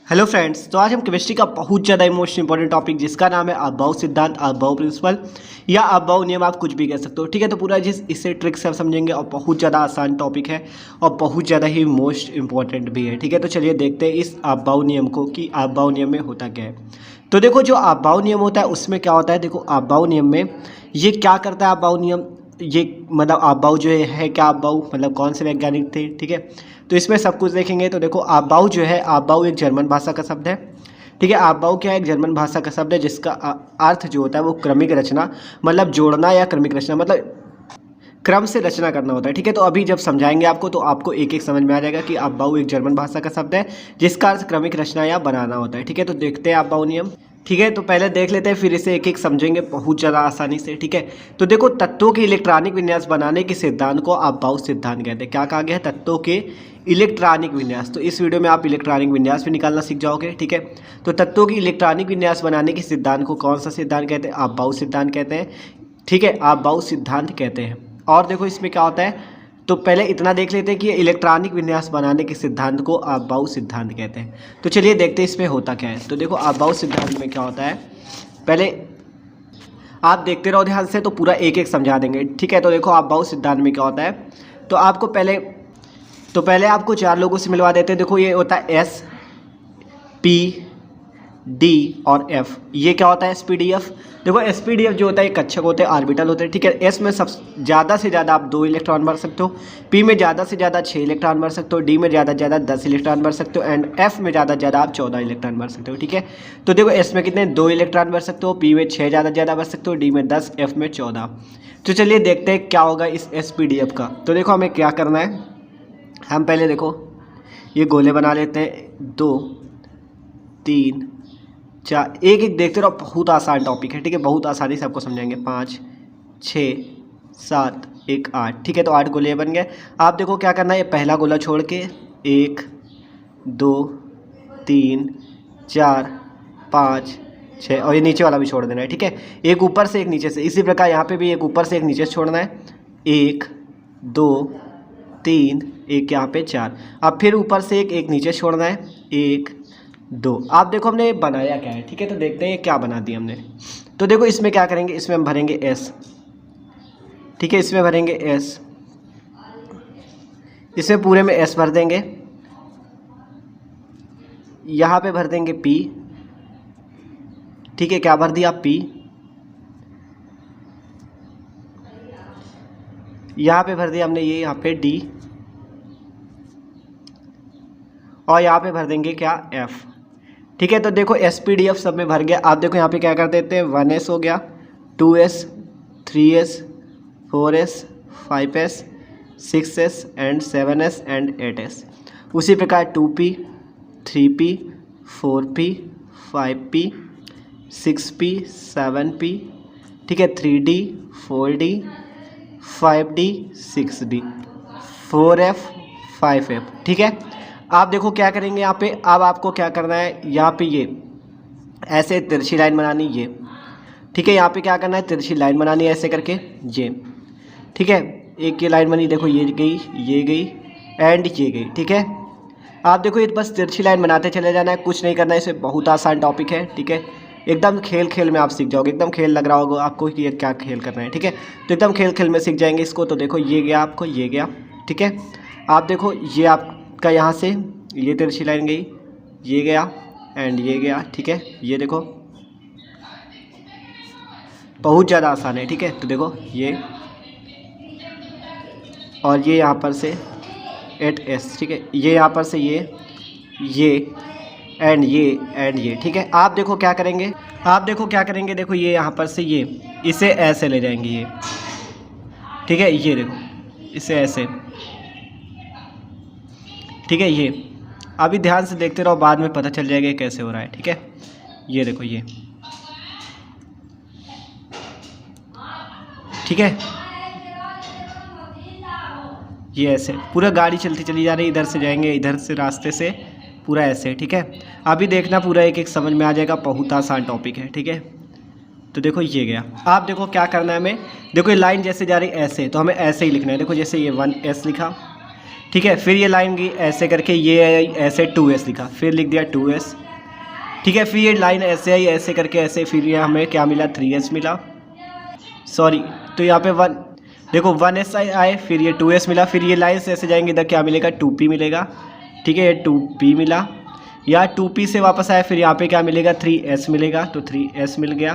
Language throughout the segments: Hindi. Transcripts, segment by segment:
हेलो फ्रेंड्स, तो आज हम केमिस्ट्री का बहुत ज़्यादा इमोस्ट इंपॉर्टेंट टॉपिक जिसका नाम है अबव सिद्धांत, अबव प्रिंसिपल या अबव नियम, आप कुछ भी कह सकते हो। ठीक है, तो पूरा जिस इससे ट्रिक से आप समझेंगे और बहुत ज़्यादा आसान टॉपिक है और बहुत ज़्यादा ही मोस्ट इंपॉर्टेंट भी है। ठीक है, तो चलिए देखते हैं इस अबव नियम को कि अबव नियम में होता क्या है। तो देखो, जो अबव नियम होता है उसमें क्या होता है। देखो, अबव नियम में ये क्या करता है। अबव नियम ये मतलब अबव जो है क्या, अबव मतलब कौन से वैज्ञानिक थे। ठीक है, तो इसमें सब कुछ देखेंगे। तो देखो, अबव जो है, अबव एक जर्मन भाषा का शब्द है। ठीक है, अबव क्या है, एक जर्मन भाषा का शब्द है जिसका अर्थ जो होता है वो क्रमिक रचना, मतलब जोड़ना या क्रमिक रचना, मतलब क्रम से रचना करना होता है। ठीक है, तो अभी जब समझाएंगे आपको तो आपको एक एक समझ में आ जाएगा कि अबव एक जर्मन भाषा का शब्द है जिसका अर्थ क्रमिक रचना या बनाना होता है। ठीक है, तो देखते हैं अबव नियम। ठीक है, तो पहले देख लेते हैं, फिर इसे एक एक समझेंगे बहुत ज़्यादा आसानी से। ठीक है, तो देखो, तत्वों के इलेक्ट्रॉनिक विन्यास बनाने के सिद्धांत को अबव सिद्धांत कहते हैं। क्या कहा गया है, तत्वों के इलेक्ट्रॉनिक विन्यास। तो इस वीडियो में आप इलेक्ट्रॉनिक विन्यास भी निकालना सीख जाओगे। ठीक है, तो तत्वों की इलेक्ट्रॉनिक विन्यास बनाने के सिद्धांत को कौन सा सिद्धांत कहते हैं, अबव सिद्धांत कहते हैं। ठीक है, अबव सिद्धांत कहते हैं। और देखो इसमें क्या होता है, तो पहले इतना देख लेते हैं कि इलेक्ट्रॉनिक विन्यास बनाने के सिद्धांत को अबव सिद्धांत कहते हैं। तो चलिए देखते हैं इसमें होता क्या है। तो देखो, अबव सिद्धांत में क्या होता है, पहले आप देखते रहो ध्यान से, तो पूरा एक एक समझा देंगे। ठीक है, तो देखो अबव सिद्धांत में क्या होता है, तो आपको पहले आपको चार लोगों से मिलवा देते हैं। देखो, ये होता है एस, पी, डी और एफ। ये क्या होता है, एस पी डी एफ। देखो, एस पी डी एफ जो होता है, कक्षक होते हैं, ऑर्बिटल होते हैं। ठीक है, एस में सब ज़्यादा से ज़्यादा आप 2 इलेक्ट्रॉन भर सकते हो, पी में ज़्यादा से ज़्यादा 6 इलेक्ट्रॉन भर सकते हो, डी में ज़्यादा से ज़्यादा 10 इलेक्ट्रॉन भर सकते हो, एंड एफ में ज़्यादा से ज़्यादा आप 14 इलेक्ट्रॉन भर सकते हो। ठीक है, तो देखो, एस में कितने 2 इलेक्ट्रॉन भर सकते हो, पी में 6 ज़्यादा से ज़्यादा भर सकते हो, डी में 10, एफ में 14। तो चलिए देखते हैं क्या होगा इस एस पी डी एफ का। तो देखो, हमें क्या करना है, हम पहले देखो ये गोले बना लेते हैं, 2 3 4, एक एक देखते रहो, बहुत आसान टॉपिक है। ठीक है, बहुत आसानी से आपको समझाएंगे। 5 6 7 1 8। ठीक है, तो 8 गोले बन गए। आप देखो क्या करना है, ये पहला गोला छोड़ के 1 2 3 4 5 6 और ये नीचे वाला भी छोड़ देना है। ठीक है, एक ऊपर से एक नीचे से, इसी प्रकार यहाँ पे भी एक ऊपर से एक नीचे से छोड़ना है। 1 2 3, एक यहाँ पे 4। अब फिर ऊपर से एक नीचे छोड़ना है, 1 2। आप देखो हमने बनाया क्या है। ठीक है, तो देखते हैं क्या बना दिया हमने। तो देखो, इसमें क्या करेंगे, इसमें हम भरेंगे एस। ठीक है, इसमें भरेंगे एस, इसमें पूरे में एस भर देंगे। यहाँ पे भर देंगे पी। ठीक है, क्या भर दिया, पी। यहाँ पे भर दिया हमने ये, यहाँ पे डी, और यहाँ पे भर देंगे क्या, एफ। ठीक है, तो देखो एस पी डी एफ सब में भर गया। आप देखो यहाँ पे क्या कर देते हैं, 1s हो गया, 2s 3s 4s 5s 6s and 7s and 8s। उसी प्रकार 2p 3p 4p 5p 6p 7p। ठीक है, 3d 4d 5d 6d 4f 5f। ठीक है, आप देखो क्या करेंगे यहाँ पे, अब आपको क्या करना है, यहाँ पे ये ऐसे तिरछी लाइन बनानी ये। ठीक है, यहाँ पे क्या करना है, तिरछी लाइन बनानी है ऐसे करके ये। ठीक है, एक ये लाइन बनी, देखो ये गई एंड ये गई। ठीक है, आप देखो ये बस तिरछी लाइन बनाते चले जाना है, कुछ नहीं करना है, इसमें बहुत आसान टॉपिक है। ठीक है, एकदम खेल खेल में आप सीख जाओगे, एकदम खेल लग रहा होगा आपको कि ये क्या खेल करना है। ठीक है, तो एकदम खेल खेल में सीख जाएंगे इसको। तो देखो ये गया, आपको ये गया। ठीक है, आप देखो ये आपका यहाँ से ये तिरछी लाइन गई, ये गया एंड ये गया। ठीक है, ये देखो बहुत ज़्यादा आसान है। ठीक है, तो देखो ये और ये यहाँ पर से 8s। ठीक है, ये यहाँ पर से ये एंड ये। ठीक है, आप देखो क्या करेंगे, देखो ये यहाँ पर से ये, इसे ऐसे ले जाएंगे ये। ठीक है, ये देखो इसे ऐसे। ठीक है, ये अभी ध्यान से देखते रहो, बाद में पता चल जाएगा कैसे हो रहा है। ठीक है, ये देखो ये। ठीक है, ये ऐसे पूरा गाड़ी चलती चली जा रही है, इधर से जाएंगे, इधर से रास्ते से पूरा ऐसे। ठीक है, अभी देखना पूरा एक एक समझ में आ जाएगा, बहुत आसान टॉपिक है। ठीक है, तो देखो ये गया। आप देखो क्या करना है हमें, देखो ये लाइन जैसे जा रही है ऐसे, तो हमें ऐसे ही लिखना है। देखो जैसे ये 1s लिखा, ठीक है। फिर ये लाइन गई ऐसे करके, ये ऐसे 2s लिखा, फिर लिख दिया 2s, ठीक है। फिर ये लाइन ऐसे आई ऐसे करके ऐसे, फिर ये हमें क्या मिला 3s मिला, सॉरी तो यहाँ पे 1 देखो 1s आए, फिर ये 2s मिला, फिर ये लाइन से ऐसे जाएंगे इधर क्या मिलेगा 2p मिलेगा, ठीक है। ये 2p मिला, या 2p से वापस आया, फिर यहाँ पे क्या मिलेगा 3s मिलेगा, तो 3s मिल गया।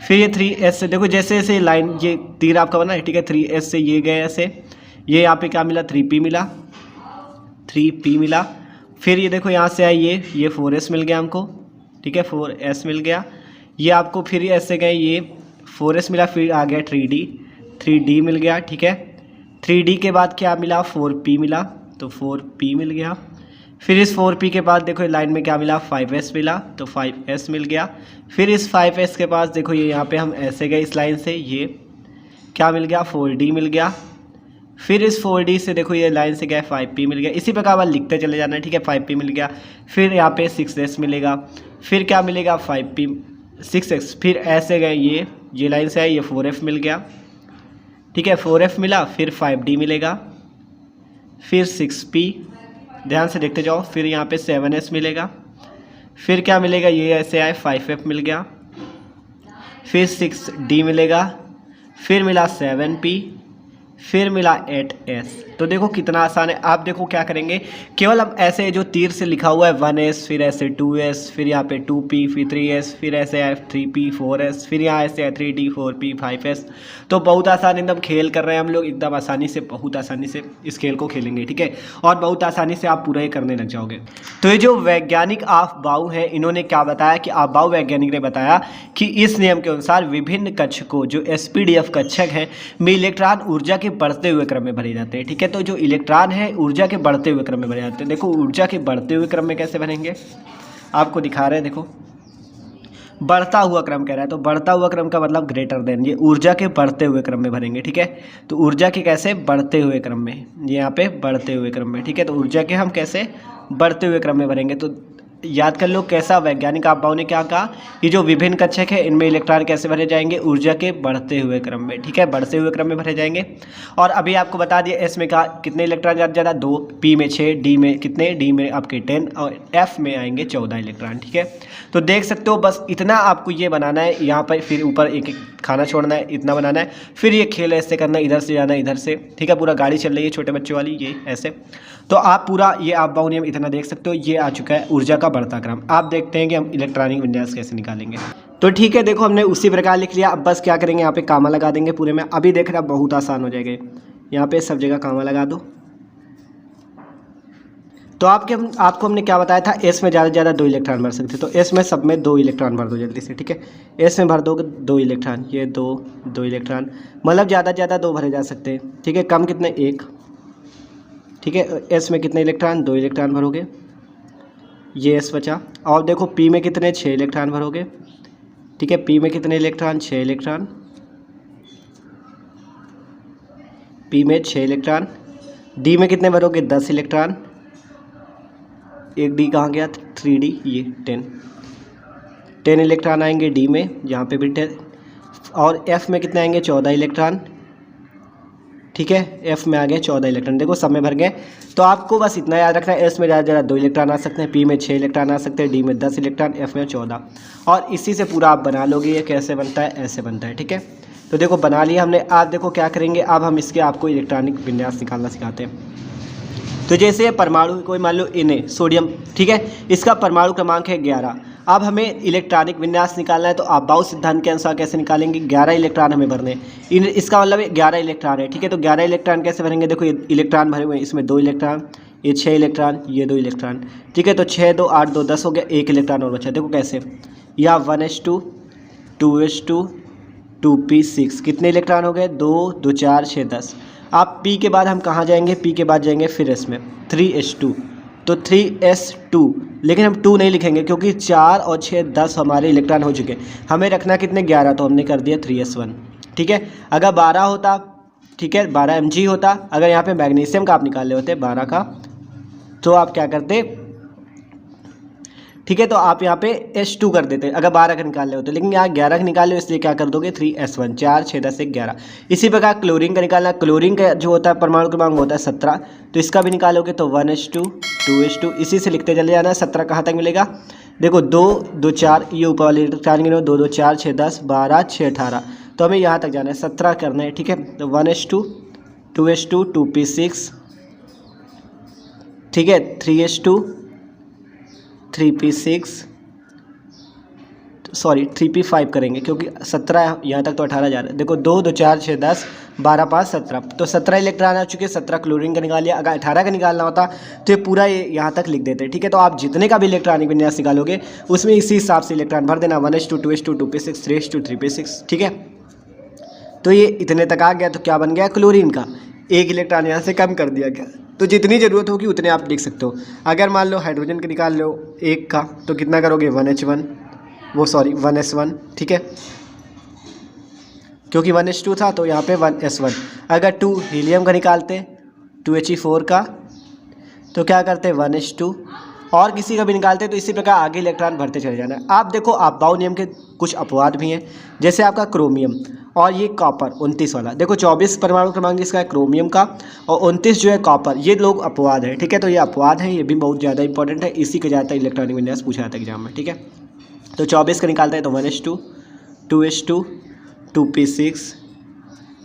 फिर ये 3s से देखो जैसे जैसे लाइन ये तीर आपका बना है, ठीक है। 3s से ये गए ऐसे, ये यहाँ पे क्या मिला 3p मिला, 3p मिला। फिर ये देखो यहाँ से आए ये 4s मिल गया हमको, ठीक है, 4s मिल गया। ये आपको फिर ऐसे गए, ये 4s मिला, फिर आ गया 3d मिल गया, ठीक है। 3d के बाद क्या मिला 4p मिला, तो 4p मिल गया। फिर इस 4p के बाद देखो लाइन में क्या मिला 5s मिला, तो 5s मिल गया। फिर इस 5s के पास देखो ये यहाँ पे हम ऐसे गए इस लाइन से, ये क्या मिल गया 4d मिल गया। फिर इस 4d से देखो ये लाइन से क्या है 5p मिल गया। इसी प्रकार आप लिखते चले जाना है, ठीक है। 5p मिल गया, फिर यहाँ पे 6s मिलेगा, फिर क्या मिलेगा 5p 6x, फिर ऐसे गए ये लाइन से है, ये 4f मिल गया, ठीक है। 4f मिला, फिर 5d मिलेगा, फिर 6p, ध्यान से देखते जाओ, फिर यहाँ पे 7s मिलेगा, फिर क्या मिलेगा ये ऐसे आए 5f मिल गया, फिर 6d मिलेगा, फिर मिला 7p, फिर मिला 8s। तो देखो कितना आसान है। आप देखो क्या करेंगे, केवल हम ऐसे जो तीर से लिखा हुआ है 1s, फिर ऐसे 2s, फिर यहाँ पे 2p, फिर 3s, फिर ऐसे आए 3p 4s, फिर यहाँ ऐसे आए 3d 4p 5s। तो बहुत आसान एकदम खेल कर रहे हैं हम लोग, एकदम आसानी से, बहुत आसानी से इस खेल को खेलेंगे, ठीक है। और बहुत आसानी से आप पूरा ही करने लग जाओगे। तो ये जो वैज्ञानिक अफबाउ हैं, इन्होंने क्या बताया कि अफबाउ वैज्ञानिक ने बताया कि इस नियम के अनुसार विभिन्न कक्षकों जो SPDF कक्षक हैं में इलेक्ट्रॉन ऊर्जा के बढ़ते हुए क्रम में भरे जाते हैं, ठीक है। तो जो इलेक्ट्रॉन है ऊर्जा के बढ़ते हुए क्रम में भरे जाते हैं। देखो ऊर्जा के बढ़ते हुए क्रम में कैसे भरेंगे, आपको दिखा रहे हैं, देखो बढ़ता हुआ क्रम कह रहा है, तो बढ़ता हुआ क्रम का मतलब ग्रेटर देन, ये ऊर्जा के बढ़ते हुए क्रम में भरेंगे, ठीक है। तो ऊर्जा के कैसे बढ़ते हुए क्रम में, ये यहाँ पे बढ़ते हुए क्रम में, ठीक है। तो ऊर्जा के हम कैसे बढ़ते हुए क्रम में भरेंगे, तो याद कर लो कैसा वैज्ञानिक अफबाउ ने क्या कहा, ये जो विभिन्न कक्षक है इनमें इलेक्ट्रॉन कैसे भरे जाएंगे, ऊर्जा के बढ़ते हुए क्रम में, ठीक है, बढ़ते हुए क्रम में भरे जाएंगे। और अभी आपको बता दिया एस में कहा कितने इलेक्ट्रॉन ज़्यादा 2, पी में 6, डी में कितने, डी में आपके 10 और एफ में आएंगे 14 इलेक्ट्रॉन, ठीक है। तो देख सकते हो बस इतना आपको ये बनाना है, यहाँ पर फिर ऊपर एक एक खाना छोड़ना है, इतना बनाना है। फिर ये खेल ऐसे करना है, इधर से जाना है इधर से, ठीक है। पूरा गाड़ी चल रही है छोटे बच्चों वाली, ये ऐसे। तो आप पूरा ये अफबाउ नियम इतना देख सकते हो, ये आ चुका है ऊर्जा का बढ़ता क्रम। आप देखते हैं कि हम इलेक्ट्रॉनिक विन्यास कैसे निकालेंगे। तो ठीक है, देखो हमने उसी प्रकार लिख लिया। अब बस क्या करेंगे, यहाँ पे कामा लगा देंगे पूरे में। अभी देख रहा बहुत आसान हो जाएगा, यहाँ पे सब जगह कामा लगा दो। तो आपको हमने क्या बताया था, एस में ज़्यादा से ज़्यादा 2 इलेक्ट्रॉन भर सकते, तो एस में सब में 2 इलेक्ट्रॉन भर दो जल्दी से, ठीक है। एस में भर दोगे 2 इलेक्ट्रॉन, ये 2 इलेक्ट्रॉन, मतलब ज़्यादा से ज़्यादा 2 भरे जा सकते हैं, ठीक है। कम कितने, 1, ठीक है। एस में कितने इलेक्ट्रॉन, 2 इलेक्ट्रॉन भरोगे, ये एस बचा। और देखो पी में कितने, 6 इलेक्ट्रॉन भरोगे, ठीक है। पी में कितने इलेक्ट्रॉन, 6 इलेक्ट्रॉन, पी में 6 इलेक्ट्रॉन। डी में कितने भरोगे, 10 इलेक्ट्रॉन, एक डी कहाँ गया, 3D, ये 10 इलेक्ट्रॉन आएंगे डी में, यहाँ पे भी 10। और एफ में कितने आएंगे, 14 इलेक्ट्रॉन, ठीक है। एफ में आ गए 14 इलेक्ट्रॉन, देखो सब में भर गए। तो आपको बस इतना याद रखना है, एस में ज़्यादा से ज़्यादा 2 इलेक्ट्रॉन आ सकते हैं, पी में 6 इलेक्ट्रॉन आ सकते हैं, डी में 10 इलेक्ट्रॉन, एफ में 14। और इसी से पूरा आप बना लोगे। ये कैसे बनता है, ऐसे बनता है, ठीक है। तो देखो बना लिया हमने। आप देखो क्या करेंगे, अब हम इसके आपको इलेक्ट्रॉनिक विन्यास निकालना सिखाते हैं। तो जैसे परमाणु कोई मान लो Na सोडियम, ठीक है, इसका परमाणु क्रमांक है 11। अब हमें इलेक्ट्रॉनिक विन्यास निकालना है, तो अफबाउ सिद्धांत के अनुसार कैसे निकालेंगे, 11 इलेक्ट्रॉन हमें भरने। इसका मतलब 11 इलेक्ट्रॉन है, ठीक है। तो 11 इलेक्ट्रॉन कैसे भरेंगे, देखो ये इलेक्ट्रॉन भरे हुए हैं, इसमें 2 इलेक्ट्रॉन, ये 6 इलेक्ट्रॉन, ये 2 इलेक्ट्रॉन, ठीक है। तो 6 2 8 2 10 हो गया, 1 इलेक्ट्रॉन और बचा। देखो कैसे, या 1s2 2s2 2p6, कितने इलेक्ट्रॉन हो गए, 2 2 4 6 10। आप P के बाद हम कहाँ जाएंगे, P के बाद जाएंगे फिर S में 3s2, तो 3s2, लेकिन हम 2 नहीं लिखेंगे क्योंकि 4 और 6 10 हमारे इलेक्ट्रॉन हो चुके। हमें रखना कितने, 11, तो हमने कर दिया 3s1, ठीक है। अगर 12 होता, ठीक है, 12 mg होता, अगर यहाँ पे मैग्नीशियम का आप निकाल ले होते 12 का, तो आप क्या करते, ठीक है, तो आप यहाँ पे S2 कर देते हैं अगर 12 का निकाल रहे हो तो, लेकिन यहाँ 11 का निकाल रहे हो इसलिए क्या कर दोगे 3S1, 4 6 10 11। इसी प्रकार क्लोरीन का निकालना, क्लोरीन का जो होता है परमाणु क्रमांक होता है 17, तो इसका भी निकालोगे तो 1S2 2S2, इसी से लिखते चले जाना। 17 कहाँ तक मिलेगा, देखो 2 2 4, ये ऊपर वाले इलेक्ट्रॉनिक 2 2 4 6 10 12 6 18, तो हमें यहाँ तक जाना है, 17 करना है। ठीक है, तो 1S2 2S2 2p6, ठीक है, 3S2 3p6, सॉरी 3p5 करेंगे क्योंकि 17 यहाँ तक तो 18 जा रहा है। देखो 2 2 4 6 10 12 5 17, तो 17 इलेक्ट्रॉन आ चुके हैं, 17 क्लोरीन का निकाल लिया। अगर 18 का निकालना होता तो ये पूरा ये यहाँ तक लिख देते। ठीक है, तो आप जितने का भी इलेक्ट्रॉनिक विन्यास निकालोगे उसमें इसी हिसाब से इलेक्ट्रॉन भर देना, 1S2 2S2 2p6 3S2 3p6। ठीक है, तो ये इतने तक आ गया, तो क्या बन गया क्लोरीन का एक इलेक्ट्रॉन यहाँ से कम कर दिया गया। तो जितनी ज़रूरत होगी उतने आप लिख सकते हो। अगर मान लो हाइड्रोजन का निकाल लो एक का, तो कितना करोगे 1H1, वो सॉरी 1S1। ठीक है, क्योंकि 1S2 था तो यहाँ पे 1S1। अगर 2 हीलियम का निकालते 2He4 का, तो क्या करते 1S2, और किसी का भी निकालते तो इसी प्रकार आगे इलेक्ट्रॉन भरते चले जाना है। आप देखो अफबाउ नियम के कुछ अपवाद भी हैं, जैसे आपका क्रोमियम और ये कॉपर 29 वाला। देखो 24 परमाणु क्रमांक इसका है क्रोमियम का, और 29 जो है कॉपर, ये लोग अपवाद है। ठीक है, तो ये अपवाद है, ये भी बहुत ज़्यादा इंपॉर्टेंट है, इसी के ज़्यादातर इलेक्ट्रॉनिक विन्यास पूछा जाता है एग्जाम में। ठीक है, तो 24 का निकालता है तो 1S2 2S2 2p6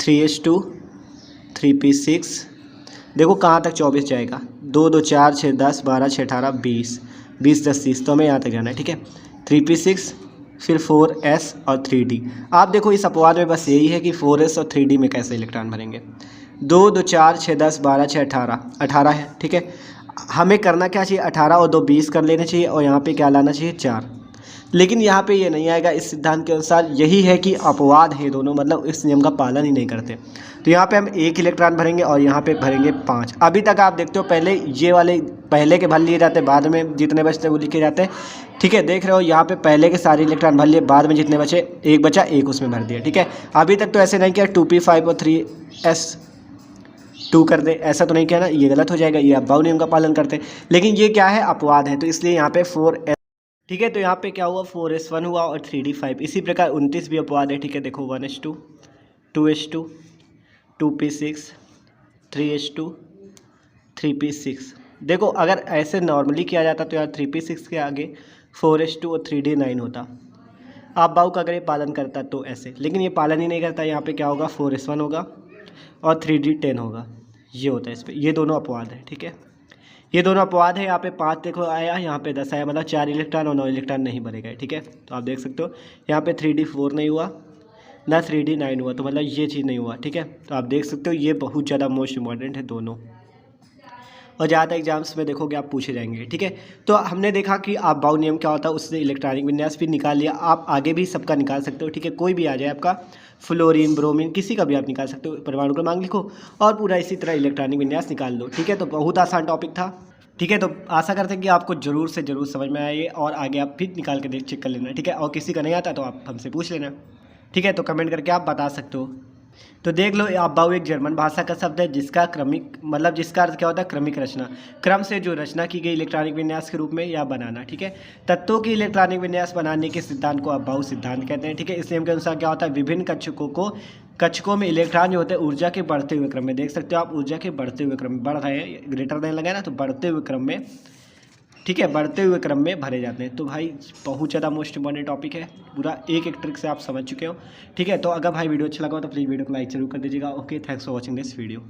3S2 3p6। देखो कहाँ तक 24 जाएगा, 2 2 4 6 10 12 6 18 20 20 10 30, तो हमें यहाँ तक जाना है। ठीक है, 3p6 फिर 4s और 3d। आप देखो इस अपवाद में बस यही है कि 4s और 3d में कैसे इलेक्ट्रॉन भरेंगे। 2 2 4 6 10 12 6 18 18 है। ठीक है, हमें करना क्या चाहिए, 18 और 2 20 कर लेना चाहिए, और यहाँ पे क्या लाना चाहिए 4। लेकिन यहाँ पे ये नहीं आएगा इस सिद्धांत के अनुसार, यही है कि अपवाद है दोनों, मतलब इस नियम का पालन ही नहीं करते। तो यहाँ पे हम एक इलेक्ट्रॉन भरेंगे और यहाँ पे भरेंगे 5। अभी तक आप देखते हो पहले ये वाले पहले के भर लिए जाते हैं, बाद में जितने बचते हैं वो लिखे जाते हैं। ठीक है, देख रहे हो यहाँ पे पहले के सारे इलेक्ट्रॉन भर लिए, बाद में जितने बचे एक बचा एक उसमें भर दिया। ठीक है, अभी तक तो ऐसे नहीं किया 2p5 और 3s2 कर दे, ऐसा तो नहीं किया ना, ये गलत हो जाएगा, ये अफबाउ नियम का पालन करते हैं। लेकिन ये क्या है, अपवाद है, तो इसलिए यहाँ पे 4s। ठीक है, तो यहाँ पे क्या हुआ 4s1 हुआ और 3d5। इसी प्रकार 29 भी अपवाद है। ठीक है, देखो 1S2 2S2 2p6 3S2 3p6। देखो अगर ऐसे नॉर्मली किया जाता तो यार 3p6 के आगे 4S2 और 3d9 होता। आप बाऊ का अगर ये पालन करता तो ऐसे, लेकिन ये पालन ही नहीं करता। यहाँ पे क्या होगा 4s1 होगा और 3d10 होगा, ये होता है इस पर। ये दोनों अपवाद है। ठीक है, ये दोनों अपवाद है। यहाँ पे 5 देखो आया, यहाँ पे 10 आया, मतलब 4 इलेक्ट्रॉन और 9 इलेक्ट्रॉन नहीं भरे गए। ठीक है, तो आप देख सकते हो यहाँ पे 3d4 नहीं हुआ ना 3d9 हुआ, तो मतलब ये चीज़ नहीं हुआ। ठीक है, तो आप देख सकते हो ये बहुत ज़्यादा मोस्ट इंपॉर्टेंट है दोनों, और ज़्यादा एग्जाम्स में देखोगे आप पूछे जाएंगे। ठीक है, तो हमने देखा कि अफबाउ नियम क्या होता है, उससे इलेक्ट्रॉनिक विन्यास भी निकाल लिया। आप आगे भी सबका निकाल सकते हो। ठीक है, कोई भी आ जाए आपका, फ्लोरीन ब्रोमीन किसी का भी आप निकाल सकते हो, परमाणु क्रमांक लिखो और पूरा इसी तरह इलेक्ट्रॉनिक विन्यास निकाल लो। ठीक है, तो बहुत आसान टॉपिक था। ठीक है, तो आशा करते हैं कि आपको ज़रूर से ज़रूर समझ में आए, और आगे आप फिर निकाल के चेक कर लेना। ठीक है, और किसी का नहीं आता तो आप हमसे पूछ लेना। ठीक है, तो कमेंट करके आप बता सकते हो। तो देख लो, अफबाउ एक जर्मन भाषा का शब्द है जिसका क्रमिक मतलब जिसका अर्थ क्या होता है, क्रमिक रचना, क्रम से जो रचना की गई इलेक्ट्रॉनिक विन्यास के रूप में या बनाना। ठीक है, तत्वों की इलेक्ट्रॉनिक विन्यास बनाने के सिद्धांत को अफबाउ सिद्धांत कहते हैं। ठीक है, इस नियम के अनुसार क्या होता है, विभिन्न कक्षकों में इलेक्ट्रॉन जो होते हैं ऊर्जा के बढ़ते हुए क्रम में, देख सकते हो आप ऊर्जा के बढ़ते हुए क्रम में, बढ़ रहे हैं ग्रेटर देन लगा ना, तो बढ़ते हुए क्रम में, ठीक है, बढ़ते हुए क्रम में भरे जाते हैं। तो भाई बहुत ज़्यादा मोस्ट इंपॉर्टेंट टॉपिक है, पूरा एक एक ट्रिक से आप समझ चुके हो। ठीक है, तो अगर भाई वीडियो अच्छा लगा हो तो प्लीज़ वीडियो को लाइक जरूर कर दीजिएगा। Okay, thanks for watching this video.